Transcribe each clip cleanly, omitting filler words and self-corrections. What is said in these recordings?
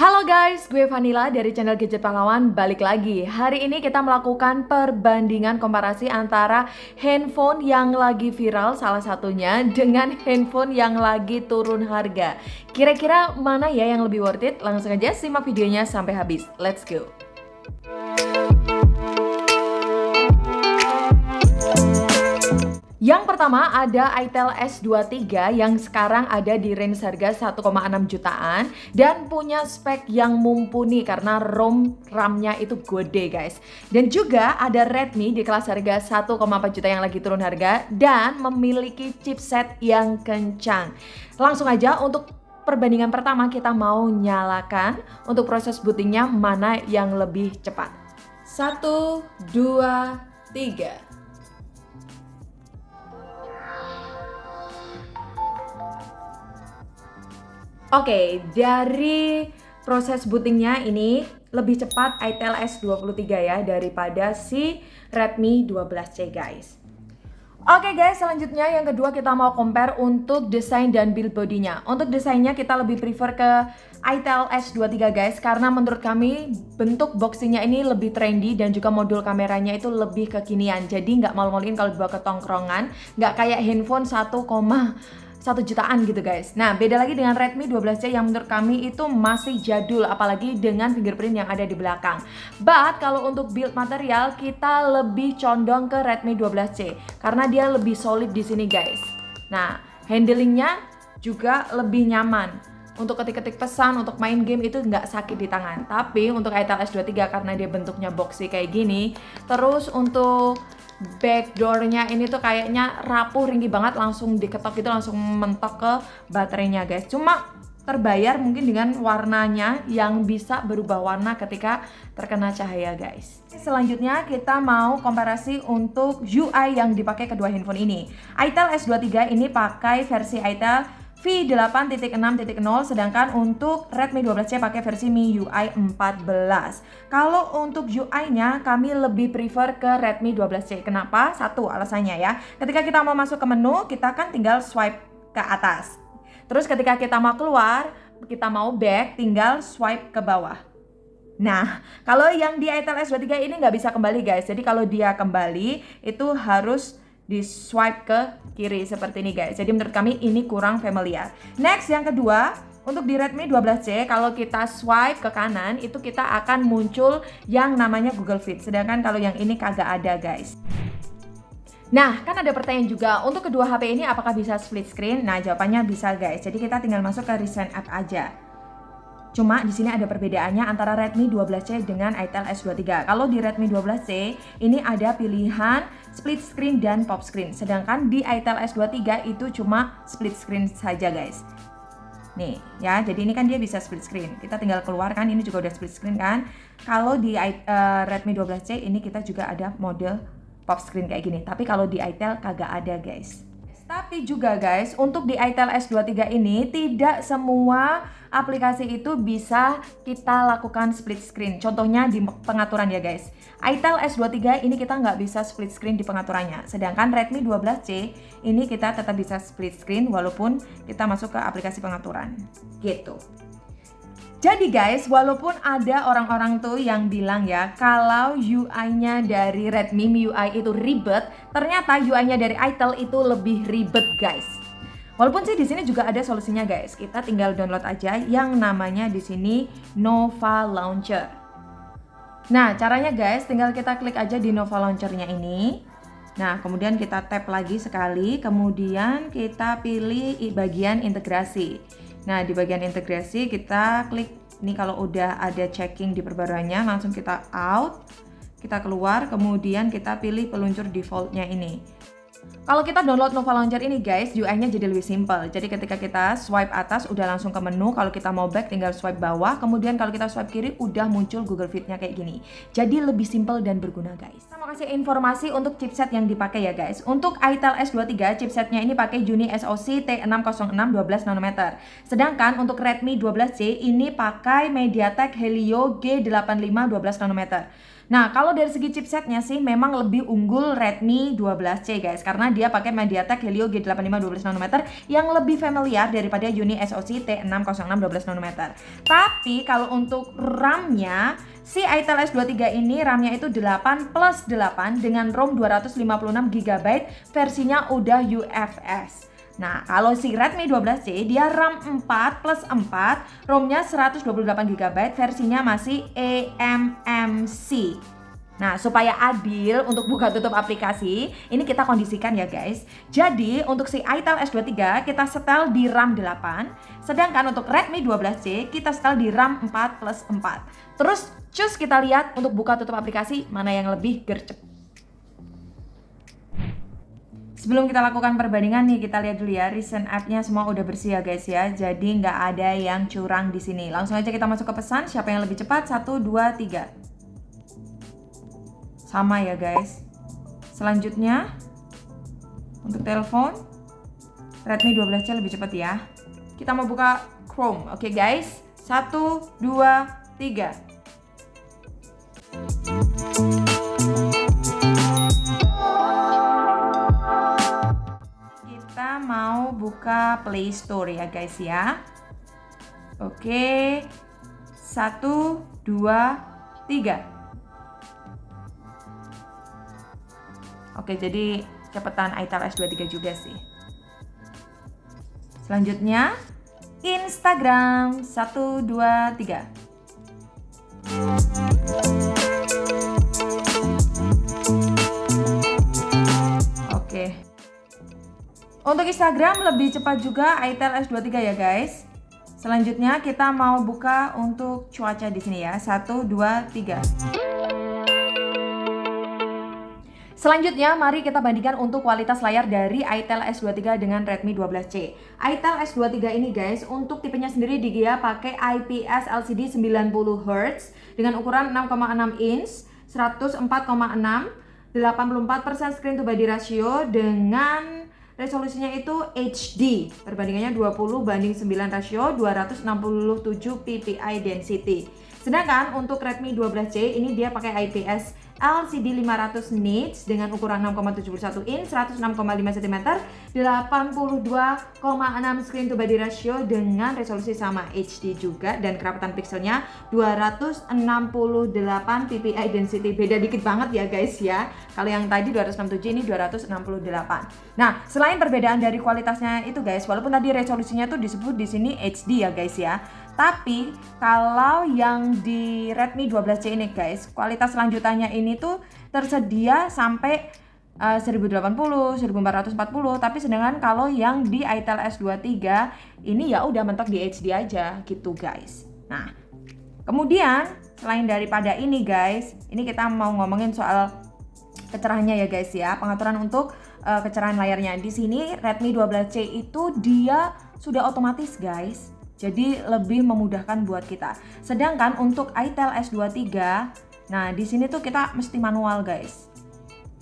Halo guys, gue Vanilla dari channel Gadget Pahlawan balik lagi. Hari ini kita melakukan perbandingan komparasi antara handphone yang lagi viral salah satunya dengan handphone yang lagi turun harga. Kira-kira mana ya yang lebih worth it? Langsung aja simak videonya sampai habis. Let's go. Yang pertama ada Itel S23 yang sekarang ada di range harga 1,6 jutaan dan punya spek yang mumpuni karena RAM-nya itu gede guys. Dan juga ada Redmi di kelas harga 1,4 juta yang lagi turun harga dan memiliki chipset yang kencang. Langsung aja untuk perbandingan pertama kita mau nyalakan untuk proses bootingnya mana yang lebih cepat. 1, 2, 3. Oke, dari proses bootingnya ini lebih cepat Itel S23 ya daripada si Redmi 12C guys. Oke guys, selanjutnya yang kedua kita mau compare untuk desain dan build bodinya. Untuk desainnya kita lebih prefer ke Itel S23 guys, karena menurut kami bentuk boxingnya ini lebih trendy dan juga modul kameranya itu lebih kekinian. Jadi nggak malu-maluin kalau dibawa ke tongkrongan, nggak kayak handphone 1,1 jutaan gitu guys. Nah, beda lagi dengan Redmi 12C yang menurut kami itu masih jadul, apalagi dengan fingerprint yang ada di belakang. But kalau untuk build material kita lebih condong ke Redmi 12C karena dia lebih solid di sini guys. Nah, handlingnya juga lebih nyaman. Untuk ketik-ketik pesan, untuk main game itu nggak sakit di tangan. Tapi untuk Itel S23 karena dia bentuknya boxy kayak gini, terus untuk backdoornya ini tuh kayaknya rapuh, ringkih banget, langsung diketok gitu, langsung mentok ke baterainya guys. Cuma terbayar mungkin dengan warnanya yang bisa berubah warna ketika terkena cahaya guys. Selanjutnya kita mau komparasi untuk UI yang dipakai kedua handphone ini. Itel S23 ini pakai versi Itel V8.6.0, sedangkan untuk Redmi 12C pakai versi MIUI 14. Kalau untuk UI-nya kami lebih prefer ke Redmi 12C. Kenapa? Satu alasannya ya. Ketika kita mau masuk ke menu, kita kan tinggal swipe ke atas. Terus ketika kita mau keluar, kita mau back, tinggal swipe ke bawah. Nah, kalau yang di Itel S23 ini nggak bisa kembali guys. Jadi kalau dia kembali, itu harus di swipe ke kiri seperti ini guys. Jadi menurut kami ini kurang familiar. Next, yang kedua, untuk di Redmi 12C kalau kita swipe ke kanan itu kita akan muncul yang namanya Google Fit. Sedangkan kalau yang ini kagak ada guys. Nah, kan ada pertanyaan juga untuk kedua HP ini apakah bisa split screen? Nah, jawabannya bisa guys. Jadi kita tinggal masuk ke Recent App aja. Cuma di sini ada perbedaannya antara Redmi 12C dengan Itel S23. Kalau di Redmi 12C ini ada pilihan split screen dan pop screen. Sedangkan di Itel S23 itu cuma split screen saja guys. Nih ya, jadi ini kan dia bisa split screen. Kita tinggal keluar kan, ini juga udah split screen kan. Kalau di Redmi 12C ini kita juga ada mode pop screen kayak gini. Tapi kalau di Itel kagak ada guys. Tapi juga guys, untuk di Itel S23 ini tidak semua aplikasi itu bisa kita lakukan split screen. Contohnya di pengaturan ya guys. Itel S23 ini kita nggak bisa split screen di pengaturannya. Sedangkan Redmi 12C ini kita tetap bisa split screen walaupun kita masuk ke aplikasi pengaturan. Gitu. Jadi guys, walaupun ada orang-orang tuh yang bilang ya kalau UI-nya dari Redmi MIUI itu ribet, ternyata UI-nya dari Itel itu lebih ribet guys. Walaupun sih di sini juga ada solusinya guys. Kita tinggal download aja yang namanya di sini Nova Launcher. Nah, caranya guys, tinggal kita klik aja di Nova Launcher-nya ini. Nah, kemudian kita tap lagi sekali, kemudian kita pilih bagian integrasi. Nah, di bagian integrasi kita klik, ini kalau udah ada checking di perbaruannya, langsung kita out, kita keluar, kemudian kita pilih peluncur defaultnya ini. Kalau kita download Nova Launcher ini guys, UI-nya jadi lebih simple. Jadi ketika kita swipe atas udah langsung ke menu, kalau kita mau back tinggal swipe bawah, kemudian kalau kita swipe kiri udah muncul Google Fit-nya kayak gini. Jadi lebih simple dan berguna guys. Saya mau kasih informasi untuk chipset yang dipakai ya guys. Untuk Itel S23 chipsetnya ini pakai Juni SoC T606 12 nanometer. Sedangkan untuk Redmi 12C ini pakai MediaTek Helio G85 12 nanometer. Nah, kalau dari segi chipsetnya sih memang lebih unggul Redmi 12C guys, karena dia pakai MediaTek Helio G85 12 nanometer yang lebih familiar daripada Uni SoC T606 12 nanometer. Tapi kalau untuk RAM-nya, si Itel S23 ini RAM-nya itu 8 plus 8 dengan ROM 256 GB, versinya udah UFS. Nah, kalau si Redmi 12C dia RAM 4 plus 4, ROM-nya 128 GB, versinya masih eMMC. Nah, supaya adil untuk buka tutup aplikasi, ini kita kondisikan ya guys. Jadi, untuk si Itel S23 kita setel di RAM 8, sedangkan untuk Redmi 12C kita setel di RAM 4 plus 4. Terus, cus kita lihat untuk buka tutup aplikasi mana yang lebih gercep. Sebelum kita lakukan perbandingan nih, kita lihat dulu ya, recent app-nya semua udah bersih ya guys ya. Jadi nggak ada yang curang di sini. Langsung aja kita masuk ke pesan, siapa yang lebih cepat? 1, 2, 3. Sama ya guys. Selanjutnya, untuk telepon, Redmi 12C lebih cepat ya. Kita mau buka Chrome, oke guys? 1, 2, 3. Mau buka Play Store ya guys ya. Oke, 1, 2, 3. Oke, jadi cepetan Itel S23 juga sih. Selanjutnya Instagram, 1, 2, 3. Oke. Untuk Instagram lebih cepat juga Itel S23 ya guys. Selanjutnya kita mau buka untuk cuaca di sini ya. 1, 2, 3. Selanjutnya mari kita bandingkan untuk kualitas layar dari Itel S23 dengan Redmi 12C. Itel S23 ini guys, untuk tipenya sendiri dia pakai IPS LCD 90Hz dengan ukuran 6,6 inch, 104,6, 84% screen to body ratio dengan resolusinya itu HD, perbandingannya 20:9 rasio, 267 ppi density. Sedangkan untuk Redmi 12C ini dia pakai IPS LCD 500 nits dengan ukuran 6,71 inch, 106,5 cm, 82,6 screen to body ratio dengan resolusi sama HD juga, dan kerapatan pixelnya 268 ppi density. Beda dikit banget ya guys ya. Kalau yang tadi 267, ini 268. Nah, selain perbedaan dari kualitasnya itu guys, walaupun tadi resolusinya tuh disebut di sini HD ya guys ya. Tapi kalau yang di Redmi 12C ini guys, kualitas lanjutannya ini tuh tersedia sampai 1080, 1440, tapi sedangkan kalau yang di Itel S23 ini ya udah mentok di HD aja gitu guys. Nah, kemudian selain daripada ini guys, ini kita mau ngomongin soal kecerahannya ya guys ya, pengaturan untuk kecerahan layarnya. Di sini Redmi 12C itu dia sudah otomatis guys. Jadi lebih memudahkan buat kita. Sedangkan untuk Itel S23, nah di sini tuh kita mesti manual guys.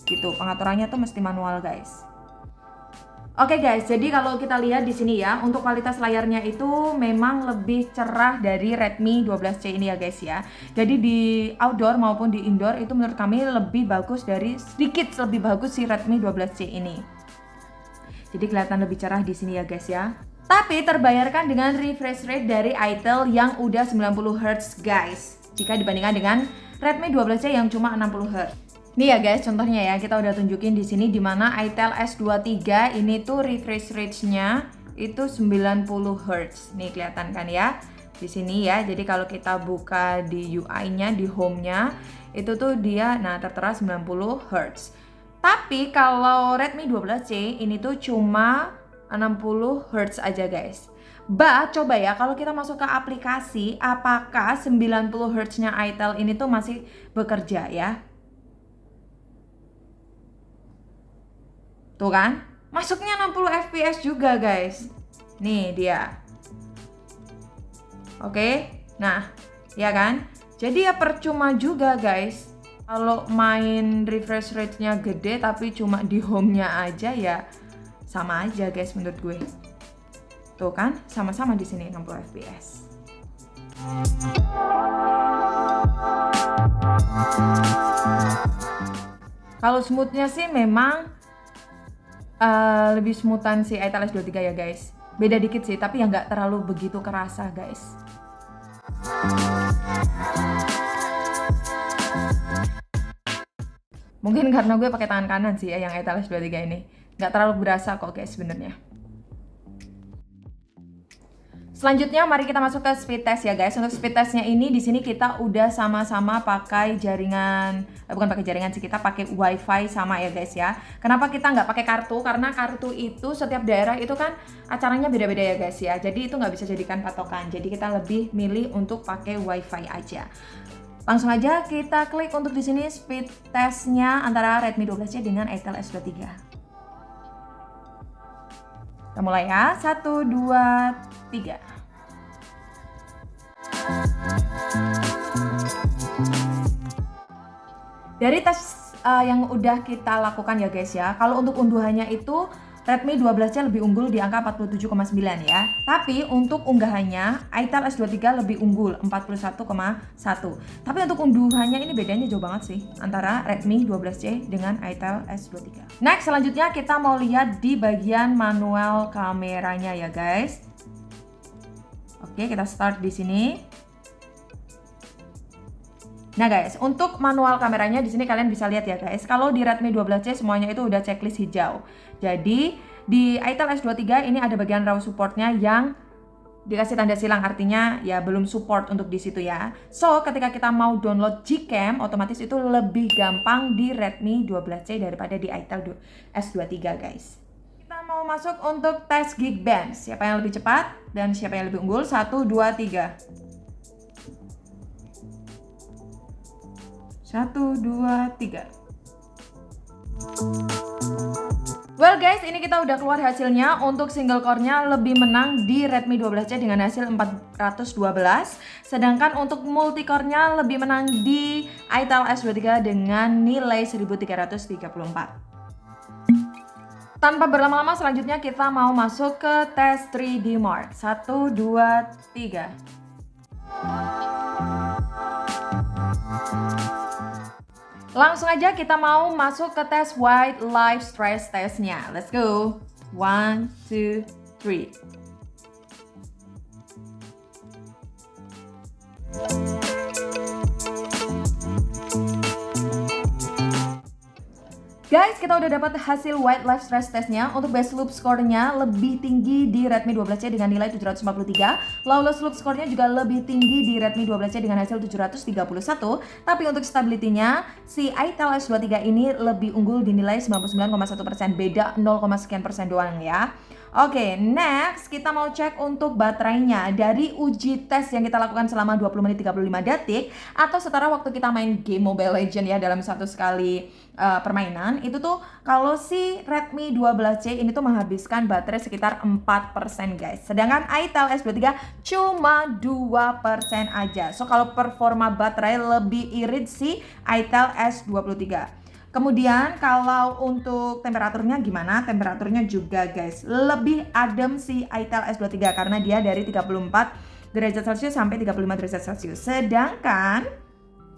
Gitu, pengaturannya tuh mesti manual guys. Oke guys, jadi kalau kita lihat di sini ya, untuk kualitas layarnya itu memang lebih cerah dari Redmi 12C ini ya guys ya. Jadi di outdoor maupun di indoor itu menurut kami lebih bagus sedikit lebih bagus si Redmi 12C ini. Jadi kelihatan lebih cerah di sini ya guys ya. Tapi terbayarkan dengan refresh rate dari Itel yang udah 90Hz guys, jika dibandingkan dengan Redmi 12C yang cuma 60Hz. Nih ya guys, contohnya ya, kita udah tunjukin di sini di mana Itel S23 ini tuh refresh rate-nya itu 90Hz. Nih kelihatan kan ya di sini ya. Jadi kalau kita buka di UI-nya, di home-nya, itu tuh dia tertera 90Hz. Tapi kalau Redmi 12C ini tuh cuma 60Hz aja guys. Coba ya kalau kita masuk ke aplikasi, apakah 90Hz-nya Itel ini tuh masih bekerja ya? Tuh kan, masuknya 60 fps juga guys. Nih dia. Oke, nah ya kan. Jadi ya percuma juga guys kalau main refresh rate-nya gede tapi cuma di home-nya aja, ya sama aja guys menurut gue. Tuh kan, sama-sama di sini 60 fps. Kalau smoothnya sih memang lebih smoothan si Itel S23 ya guys. Beda dikit sih, tapi ya nggak terlalu begitu kerasa guys. Mungkin karena gue pakai tangan kanan sih ya yang Itel S23 ini. Nggak terlalu berasa kok guys sebenarnya. Selanjutnya mari kita masuk ke speed test ya guys. Untuk speed testnya ini di sini kita udah sama-sama pakai jaringan, bukan pakai jaringan sih, kita pakai wifi sama ya guys ya. Kenapa kita nggak pakai kartu? Karena kartu itu setiap daerah itu kan acaranya beda-beda ya guys ya. Jadi itu nggak bisa jadikan patokan. Jadi kita lebih milih untuk pakai wifi aja. Langsung aja kita klik untuk di sini speed testnya antara Redmi 12C dengan Itel S23. Kita mulai ya, 1, 2, 3. Dari tes yang udah kita lakukan ya guys ya, kalau untuk unduhannya itu Redmi 12C lebih unggul di angka 47,9 ya. Tapi untuk unggahannya Itel S23 lebih unggul 41,1. Tapi untuk unduhannya ini bedanya jauh banget sih antara Redmi 12C dengan Itel S23. Next, selanjutnya kita mau lihat di bagian manual kameranya ya guys. Oke, kita start di sini. Nah guys, untuk manual kameranya di sini kalian bisa lihat ya guys. Kalau di Redmi 12C semuanya itu udah checklist hijau. Jadi di Itel S23 ini ada bagian RAW supportnya yang dikasih tanda silang, artinya ya belum support untuk di situ ya. So ketika kita mau download Gcam, otomatis itu lebih gampang di Redmi 12C daripada di Itel S23 guys. Kita mau masuk untuk tes Geekbench. Siapa yang lebih cepat dan siapa yang lebih unggul? 1, 2, 3. 1, 2, 3. Well guys, ini kita udah keluar hasilnya. Untuk single core-nya lebih menang di Redmi 12C dengan hasil 412. Sedangkan untuk multi core-nya lebih menang di Itel S23 dengan nilai 1334. Tanpa berlama-lama, selanjutnya kita mau masuk ke tes 3D Mark. 1, 2, 3. Langsung aja kita mau masuk ke tes White Live Stress Testnya. Let's go. 1, 2, 3. Guys, kita udah dapat hasil White Live Stress Testnya. Untuk best loop score-nya lebih tinggi di Redmi 12C dengan nilai 743. Lawless loop score-nya juga lebih tinggi di Redmi 12C dengan hasil 731. Tapi untuk stability-nya, si Itel S23 ini lebih unggul di nilai 99,1%. Beda 0, sekian persen doang ya. Oke, next kita mau cek untuk baterainya. Dari uji tes yang kita lakukan selama 20 menit 35 detik atau setara waktu kita main game Mobile Legends ya dalam satu sekali permainan, itu tuh kalau si Redmi 12C ini tuh menghabiskan baterai sekitar 4% guys. Sedangkan Itel S23 cuma 2% aja. So kalau performa baterai lebih irit si Itel S23. Kemudian kalau untuk temperaturnya gimana? Temperaturnya juga guys lebih adem si Itel S23 karena dia dari 34 derajat Celcius sampai 35 derajat Celcius. Sedangkan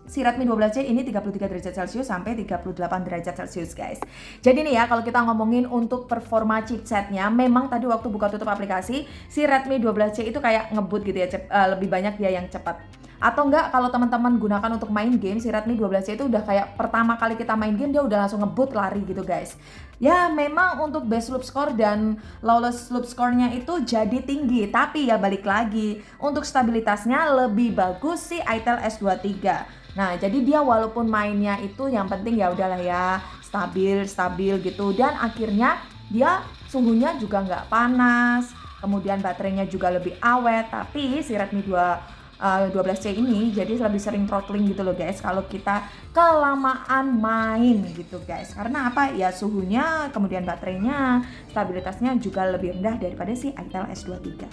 si Redmi 12C ini 33 derajat Celcius sampai 38 derajat Celcius guys. Jadi nih ya, kalau kita ngomongin untuk performa chipsetnya, memang tadi waktu buka tutup aplikasi si Redmi 12C itu kayak ngebut gitu ya, lebih banyak dia yang cepat. Atau enggak kalau teman-teman gunakan untuk main game, si Redmi 12C itu udah kayak pertama kali kita main game dia udah langsung ngebut lari gitu guys. Ya memang untuk best loop score dan lawless loop score-nya itu jadi tinggi, tapi ya balik lagi untuk stabilitasnya lebih bagus si Itel S23. Nah jadi dia walaupun mainnya itu yang penting ya udahlah ya stabil gitu, dan akhirnya dia suhunya juga nggak panas, kemudian baterainya juga lebih awet. Tapi si Redmi 12C ini jadi lebih sering throttling gitu loh guys kalau kita kelamaan main gitu guys. Karena apa? Ya suhunya, kemudian baterainya, stabilitasnya juga lebih rendah daripada si Itel S23.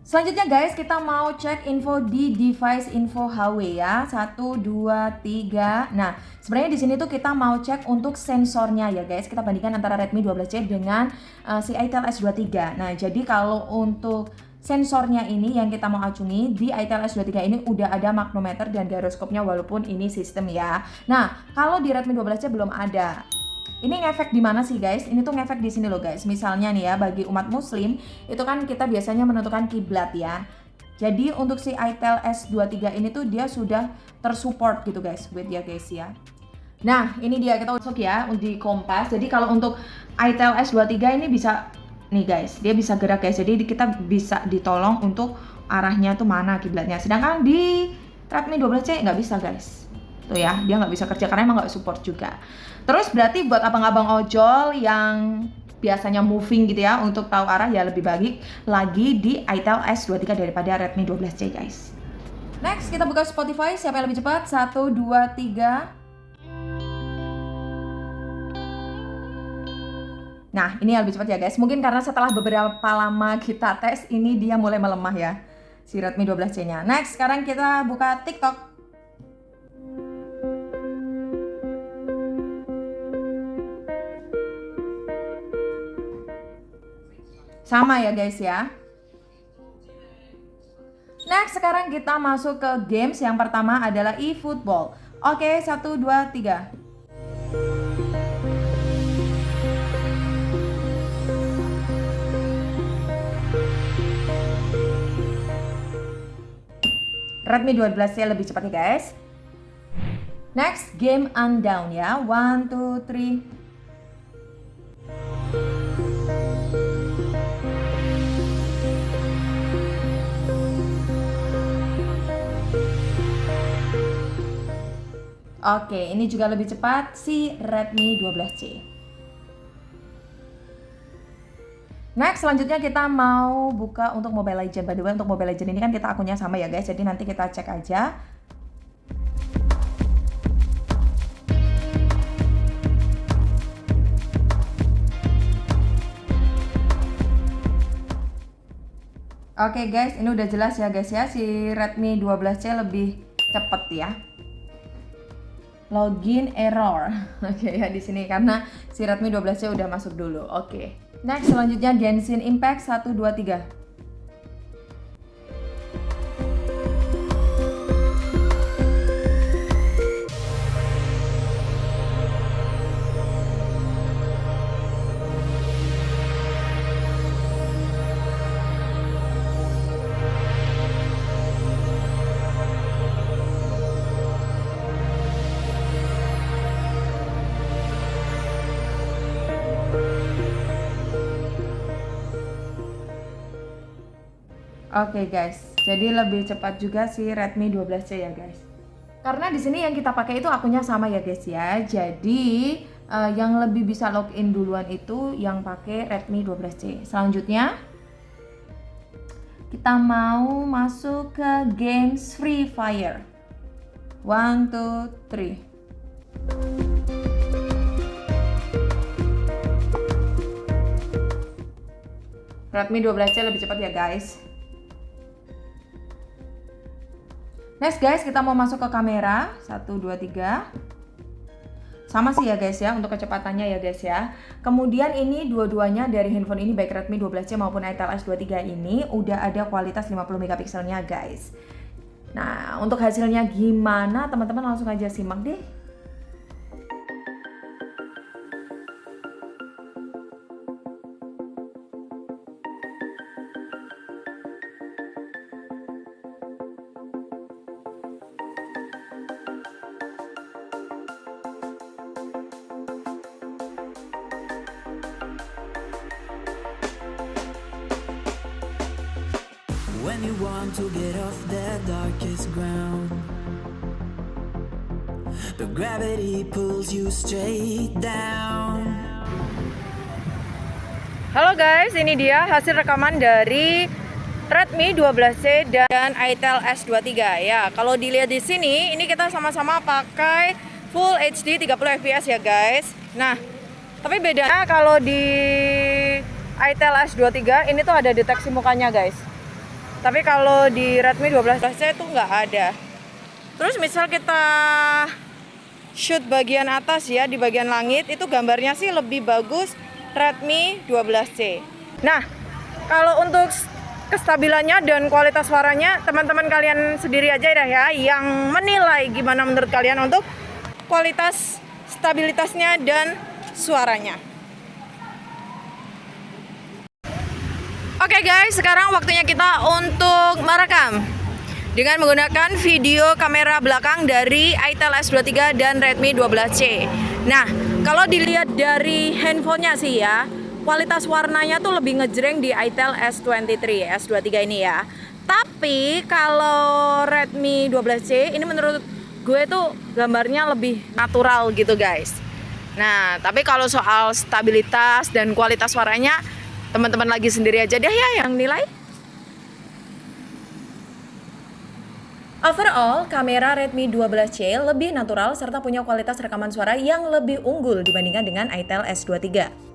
Selanjutnya guys, kita mau cek info di device info HW ya. 1, 2, 3. Nah, sebenarnya di sini tuh kita mau cek untuk sensornya ya guys. Kita bandingkan antara Redmi 12C dengan si Itel S23. Nah, jadi kalau untuk sensornya ini yang kita mau acungi di ITEL S23 ini udah ada magnometer dan gyroskopnya walaupun ini sistem ya. Nah, kalau di Redmi 12C belum ada. Ini ngefek di mana sih guys? Ini tuh ngefek di sini loh guys. Misalnya nih ya, bagi umat muslim itu kan kita biasanya menentukan kiblat ya. Jadi untuk si ITEL S23 ini tuh dia sudah tersupport gitu guys, wait ya guys ya. Nah, ini dia kita masuk ya di kompas. Jadi kalau untuk ITEL S23 ini bisa nih guys, dia bisa gerak guys. Jadi kita bisa ditolong untuk arahnya tuh mana kiblatnya. Sedangkan di Redmi 12C nggak bisa guys. Tuh ya, dia nggak bisa kerja karena emang nggak support juga. Terus berarti buat abang-abang ojol yang biasanya moving gitu ya untuk tahu arah ya lebih baik lagi di ITEL S23 daripada Redmi 12C guys. Next kita buka Spotify, siapa yang lebih cepat? 1, 2, 3. Nah, ini yang lebih cepat ya guys. Mungkin karena setelah beberapa lama kita tes, ini dia mulai melemah ya, si Redmi 12C-nya. Next, sekarang kita buka TikTok. Sama ya guys ya. Next, sekarang kita masuk ke games. Yang pertama adalah eFootball. Oke, 1, 2, 3. Redmi 12C lebih cepat nih guys. Next, game Undown ya. 1, 2, 3. Oke, ini juga lebih cepat si Redmi 12C. Next, selanjutnya kita mau buka untuk Mobile Legends. By the way, untuk Mobile Legends ini kan kita akunnya sama ya guys. Jadi nanti kita cek aja. Oke guys, ini udah jelas ya guys ya. Si Redmi 12C lebih cepet ya. Login error. Oke ya di sini karena si Redmi 12C udah masuk dulu. Oke. Next, selanjutnya Genshin Impact 1, 2, 3. Oke guys, jadi lebih cepat juga si Redmi 12C ya guys. Karena di sini yang kita pakai itu akunnya sama ya guys ya. Jadi yang lebih bisa login duluan itu yang pakai Redmi 12C. Selanjutnya kita mau masuk ke games Free Fire. 1, 2, 3. Redmi 12C lebih cepat ya guys. Next guys, kita mau masuk ke kamera. 1, 2, 3. Sama sih ya guys ya untuk kecepatannya ya guys ya. Kemudian ini dua-duanya dari handphone ini baik Redmi 12C maupun ITEL S23 ini udah ada kualitas 50 megapikselnya guys. Nah, untuk hasilnya gimana teman-teman langsung aja simak deh. When you want to get off the darkest ground, but gravity pulls you straight down. Halo guys, ini dia hasil rekaman dari Redmi 12C dan ITEL S23 ya. Kalau dilihat di sini, ini kita sama-sama pakai Full HD 30 fps ya guys. Nah, tapi bedanya kalau di ITEL S23 ini tuh ada deteksi mukanya guys. Tapi kalau di Redmi 12C itu nggak ada. Terus misal kita shoot bagian atas ya, di bagian langit itu gambarnya sih lebih bagus Redmi 12C. Nah, kalau untuk kestabilannya dan kualitas suaranya teman-teman kalian sendiri aja dah ya yang menilai gimana menurut kalian untuk kualitas stabilitasnya dan suaranya. Oke guys, sekarang waktunya kita untuk merekam dengan menggunakan video kamera belakang dari Itel S23 dan Redmi 12C. Nah, kalau dilihat dari handphonenya sih ya, kualitas warnanya tuh lebih ngejreng di Itel S23 ini ya. Tapi kalau Redmi 12C ini menurut gue tuh gambarnya lebih natural gitu guys. Nah, tapi kalau soal stabilitas dan kualitas suaranya teman-teman lagi sendiri aja deh ya yang nilai. Overall, kamera Redmi 12C lebih natural serta punya kualitas rekaman suara yang lebih unggul dibandingkan dengan Itel S23.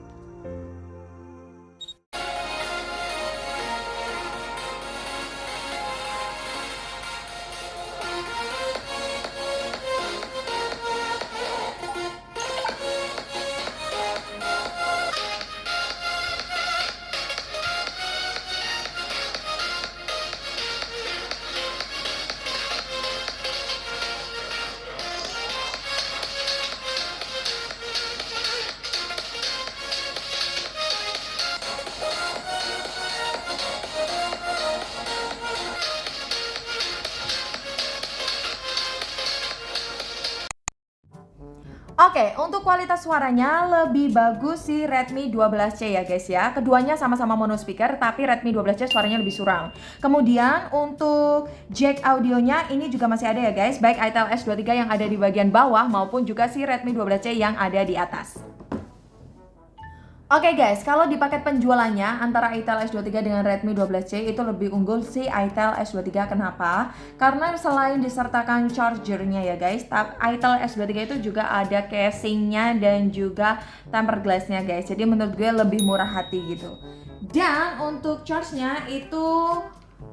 Oke, untuk kualitas suaranya lebih bagus si Redmi 12C ya guys ya. Keduanya sama-sama mono speaker, tapi Redmi 12C suaranya lebih surang. Kemudian untuk jack audionya ini juga masih ada ya guys, baik Itel S23 yang ada di bagian bawah maupun juga si Redmi 12C yang ada di atas. Oke guys, kalau di paket penjualannya antara Itel S23 dengan Redmi 12C itu lebih unggul si Itel S23. Kenapa? Karena selain disertakan chargernya ya guys, Itel S23 itu juga ada casingnya dan juga tempered glassnya guys. Jadi menurut gue lebih murah hati gitu. Dan untuk charge-nya itu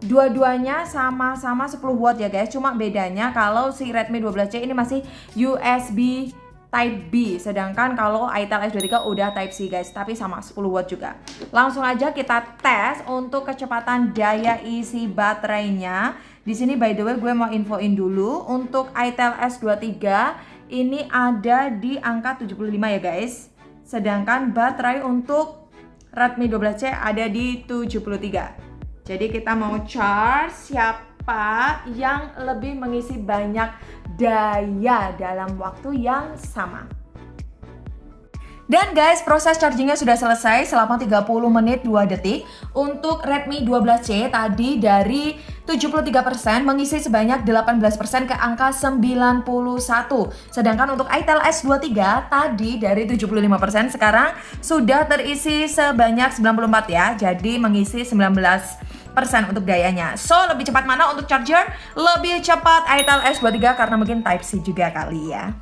dua-duanya sama-sama 10 watt ya guys. Cuma bedanya kalau si Redmi 12C ini masih USB Type B, sedangkan kalau Itel S23 udah Type C guys, tapi sama 10 watt juga. Langsung aja kita tes untuk kecepatan daya isi baterainya. Di sini by the way gue mau infoin dulu untuk Itel S23 ini ada di angka 75 ya guys. Sedangkan baterai untuk Redmi 12C ada di 73. Jadi kita mau charge siapa yang lebih mengisi banyak daya dalam waktu yang sama. Dan guys, proses chargingnya sudah selesai selama 30 menit 2 detik. Untuk Redmi 12C tadi dari 73% mengisi sebanyak 18% ke angka 91. Sedangkan untuk Itel S23 tadi dari 75% sekarang sudah terisi sebanyak 94 ya. Jadi mengisi 19% untuk dayanya. So, lebih cepat mana untuk charger? Lebih cepat Itel S23 karena mungkin Type C juga kali ya.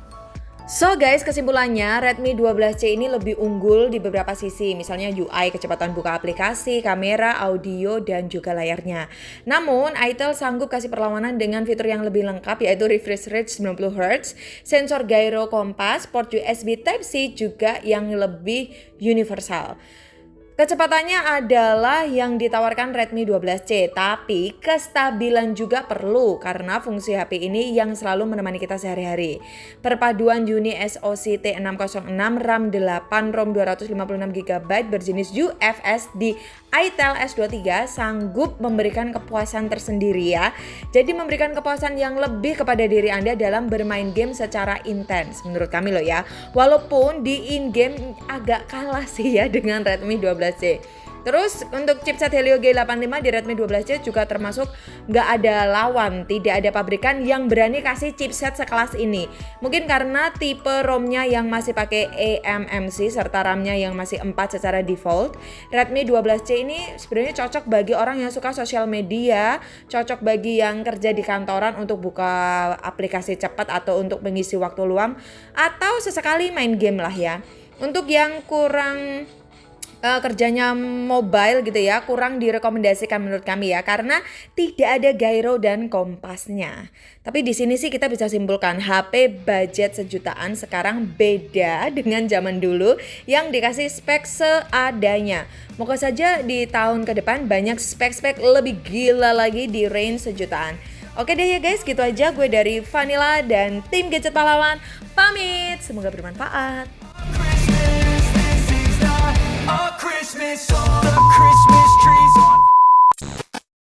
So guys, kesimpulannya Redmi 12C ini lebih unggul di beberapa sisi, misalnya UI, kecepatan buka aplikasi, kamera, audio, dan juga layarnya. Namun, Itel sanggup kasih perlawanan dengan fitur yang lebih lengkap yaitu refresh rate 90Hz, sensor gyro kompas, port USB Type-C juga yang lebih universal. Kecepatannya adalah yang ditawarkan Redmi 12C, tapi kestabilan juga perlu karena fungsi HP ini yang selalu menemani kita sehari-hari. Perpaduan Uni SoC T606, RAM 8, ROM 256GB berjenis UFS di Itel S23 sanggup memberikan kepuasan tersendiri ya. Jadi memberikan kepuasan yang lebih kepada diri Anda dalam bermain game secara intens menurut kami loh ya. Walaupun di in-game agak kalah sih ya dengan Redmi 12C. Terus untuk chipset Helio G85 di Redmi 12C juga termasuk nggak ada lawan, tidak ada pabrikan yang berani kasih chipset sekelas ini. Mungkin karena tipe ROM-nya yang masih pakai eMMC serta RAM-nya yang masih 4 secara default. Redmi 12C ini sebenarnya cocok bagi orang yang suka sosial media, cocok bagi yang kerja di kantoran untuk buka aplikasi cepat atau untuk mengisi waktu luang, atau sesekali main game lah ya. Untuk yang kurang kerjanya mobile gitu ya, kurang direkomendasikan menurut kami ya, karena tidak ada gyro dan kompasnya. Tapi di sini sih kita bisa simpulkan HP budget sejutaan sekarang beda dengan zaman dulu yang dikasih spek seadanya. Moga saja di tahun ke depan banyak spek-spek lebih gila lagi di range sejutaan. Oke deh ya guys, gitu aja gue dari Vanilla dan tim Gadget Pahlawan pamit. Semoga bermanfaat. A Christmas, the Christmas tree.